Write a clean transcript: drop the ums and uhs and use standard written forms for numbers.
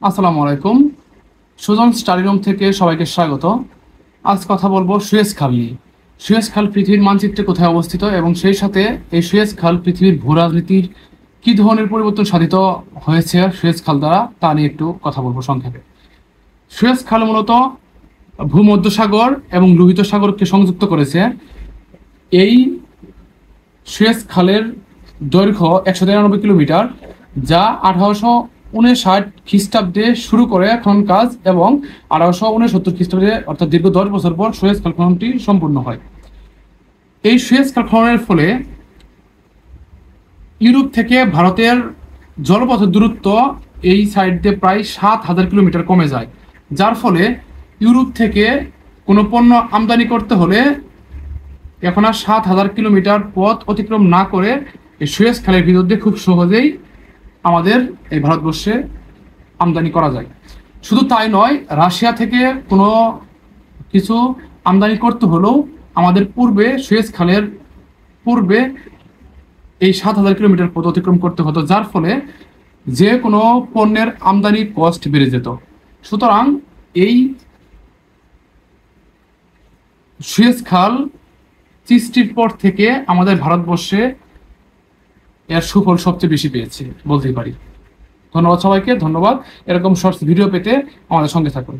আসসালামু আলাইকুম। Sujan study room থেকে সবাইকে স্বাগত। আজ কথা বলবো সুয়েজ খাল নিয়ে। সুয়েজ খাল পৃথিবীর মানচিত্রে কোথায় অবস্থিত এবং সেই সাথে এই সুয়েজ খাল পৃথিবীর ভূরাজনীতির কী ধরনের পরিবর্তন সাধিত হয়েছে সুয়েজ খাল দ্বারা তা নিয়ে একটু কথা বলবো সংক্ষেপে। সুয়েজ খাল মূলত ভূমধ্যসাগর এবং লোহিত সাগরকে সংযুক্ত করেছে। এই সুয়েজ খালের দৈর্ঘ্য 193 কিলোমিটার, যা 1859 খ্রিস্টাব্দে শুরু করে খনন কাজ এবং 1869 খ্রিস্টাব্দে অর্থাৎ দীর্ঘ 10 বছর পর সুয়েজ খাল খননটি সম্পূর্ণ হয়। এই সুয়েজ খাল খননের ফলে ইউরোপ থেকে ভারতের জলপথের দূরত্ব এই সাইড দিয়ে প্রায় 7,000 কিলোমিটার কমে যায়, যার ফলে ইউরোপ থেকে কোনো পণ্য আমদানি করতে হলে এখন আর 7,000 কিলোমিটার পথ অতিক্রম না করে এই সুয়েজ খালের ভিতর দিয়ে খুব সহজেই আমাদের এই ভারতবর্ষে আমদানি করা যায়। শুধু তাই নয়, রাশিয়া থেকে কোনো কিছু আমদানি করতে হলেও আমাদের পূর্বে সুয়েজ খালের পূর্বে এই 7,000 কিলোমিটার পথ অতিক্রম করতে হতো, যার ফলে যে কোনো পণ্যের আমদানি কস্ট বেড়ে যেত। সুতরাং এই সুয়েজ খাল সৃষ্টির পর থেকে আমাদের ভারতবর্ষে এর সুফল সবচেয়ে বেশি পেয়েছে বলতেই পারি। ধন্যবাদ সবাইকে, ধন্যবাদ। এরকম শর্টস ভিডিও পেতে আমাদের সঙ্গে থাকুন।